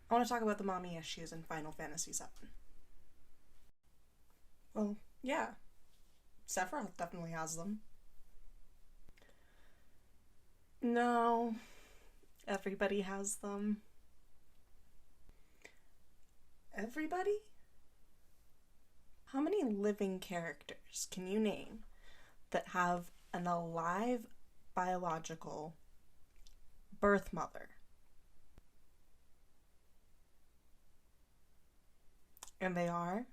I want to talk about the mommy issues in Final Fantasy VII. Well, yeah, Sephiroth definitely has them. No, everybody has them. Everybody? How many living characters can you name that have an alive biological birth mother? And they are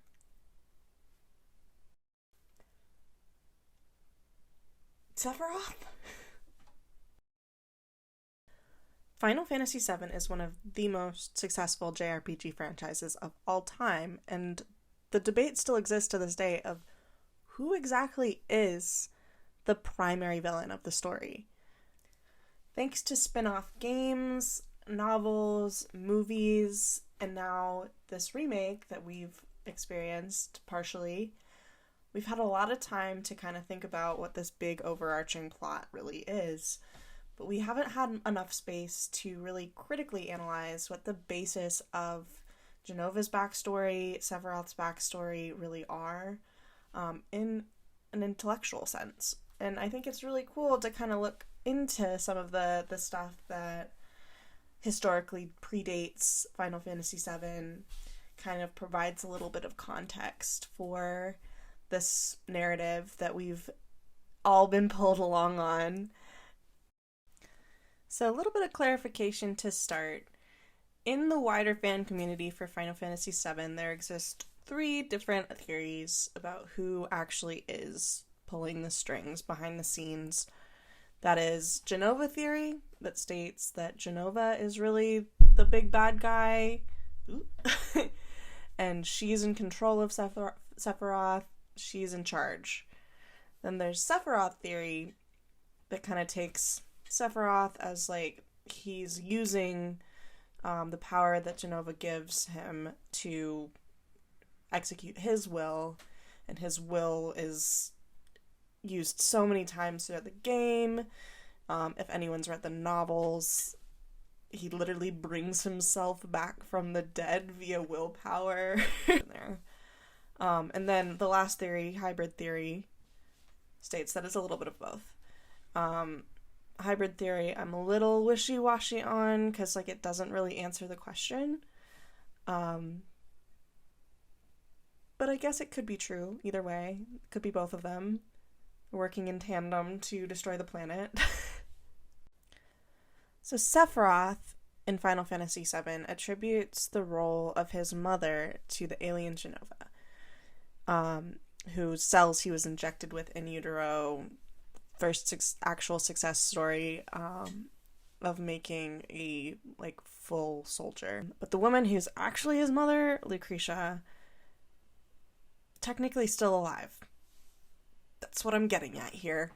Sephiroth. Final Fantasy VII is one of the most successful JRPG franchises of all time, and the debate still exists to this day of who exactly is the primary villain of the story. Thanks to spin-off games, novels, movies, and now this remake that we've experienced partially, we've had a lot of time to kind of think about what this big overarching plot really is. But we haven't had enough space to really critically analyze what the basis of Jenova's backstory, Sephiroth's backstory really are, in an intellectual sense. And I think it's really cool to kind of look into some of the stuff that historically predates Final Fantasy VII, kind of provides a little bit of context for this narrative that we've all been pulled along on. So a little bit of clarification to start. In the wider fan community for Final Fantasy VII, there exist 3 different theories about who actually is pulling the strings behind the scenes. That is Jenova theory, that states that Jenova is really the big bad guy, and she's in control of Sephiroth, she's in charge. Then there's Sephiroth theory that kind of takes Sephiroth as like he's using the power that Jenova gives him to execute his will, and his will is used so many times throughout the game. If anyone's read the novels, he literally brings himself back from the dead via willpower. And then the last theory, hybrid theory, states that it's a little bit of both. Hybrid theory I'm a little wishy-washy on because like it doesn't really answer the question. But I guess it could be true either way. It could be both of them working in tandem to destroy the planet. So Sephiroth in Final Fantasy VII attributes the role of his mother to the alien Jenova, whose cells he was injected with in utero. First actual success story of making a like full soldier. But the woman who's actually his mother, Lucretia, technically still alive. That's what I'm getting at here.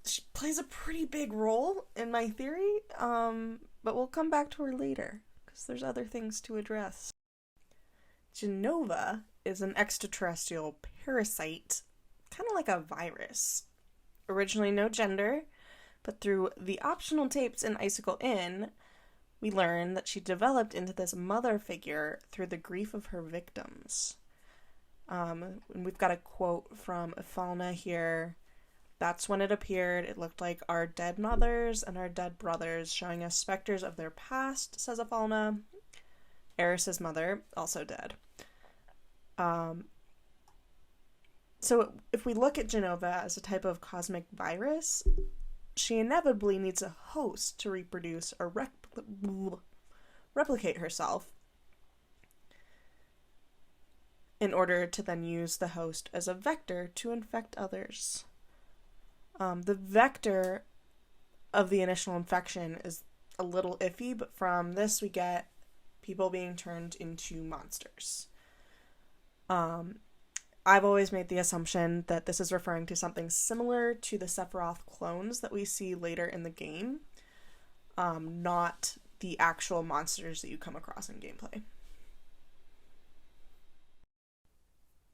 She plays a pretty big role in my theory, but we'll come back to her later because there's other things to address. Jenova is an extraterrestrial parasite, kind of like a virus. Originally no gender, but through the optional tapes in Icicle Inn, we learn that she developed into this mother figure through the grief of her victims. And we've got a quote from Ifalna here. That's when it appeared. It looked like our dead mothers and our dead brothers, showing us specters of their past, says Ifalna. Eris's mother, also dead. So if we look at Jenova as a type of cosmic virus, she inevitably needs a host to reproduce or replicate herself in order to then use the host as a vector to infect others. The vector of the initial infection is a little iffy, but from this we get people being turned into monsters. I've always made the assumption that this is referring to something similar to the Sephiroth clones that we see later in the game, not the actual monsters that you come across in gameplay.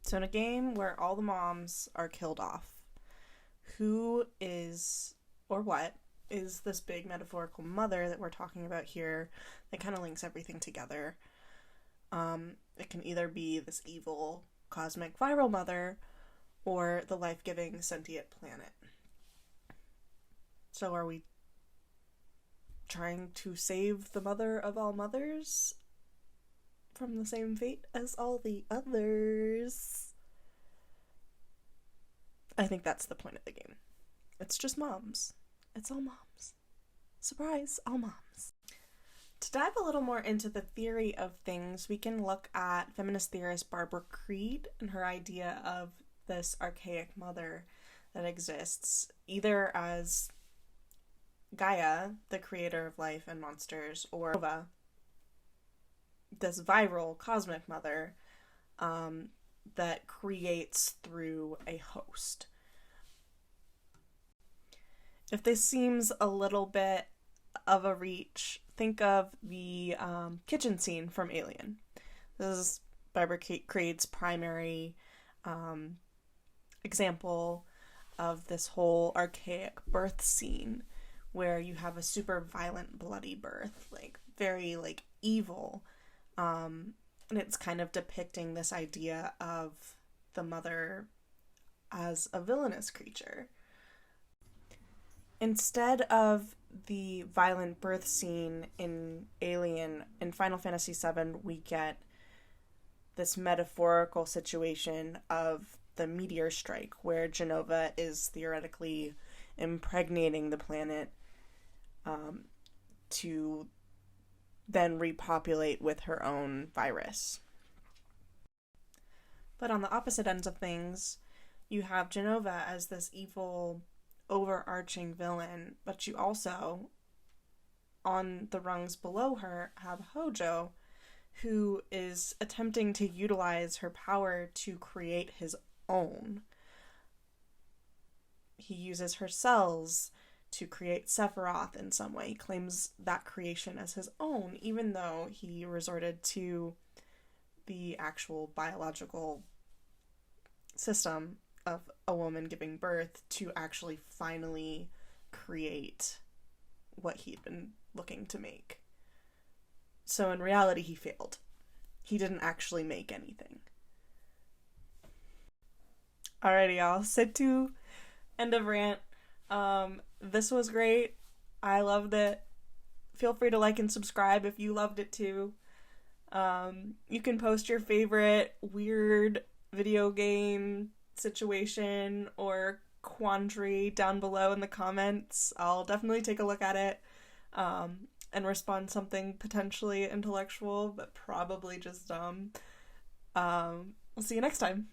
So in a game where all the moms are killed off, who is, or what, is this big metaphorical mother that we're talking about here that kind of links everything together. It can either be this evil cosmic viral mother or the life-giving sentient planet. So are we trying to save the mother of all mothers from the same fate as all the others? I think that's the point of the game. It's just moms. It's all moms. Surprise, all moms. To dive a little more into the theory of things, we can look at feminist theorist Barbara Creed and her idea of this archaic mother that exists, either as Gaia, the creator of life and monsters, or Jenova, this viral cosmic mother that creates through a host. If this seems a little bit of a reach, think of the kitchen scene from Alien. This is Barbara Creed's primary example of this whole archaic birth scene, where you have a super violent, bloody birth, like very like evil, and it's kind of depicting this idea of the mother as a villainous creature. Instead of the violent birth scene in Alien, in Final Fantasy VII, we get this metaphorical situation of the meteor strike, where Jenova is theoretically impregnating the planet to then repopulate with her own virus. But on the opposite ends of things, you have Jenova as this evil, overarching villain, but you also, on the rungs below her, have Hojo, who is attempting to utilize her power to create his own. He uses her cells to create Sephiroth in some way. He claims that creation as his own, even though he resorted to the actual biological system of a woman giving birth to actually finally create what he'd been looking to make. So in reality, he failed. He didn't actually make anything. Alrighty, y'all. Situ, end of rant. This was great. I loved it. Feel free to like and subscribe if you loved it too. You can post your favorite weird video game situation or quandary down below in the comments. I'll definitely take a look at it and respond something potentially intellectual, but probably just dumb. We'll see you next time.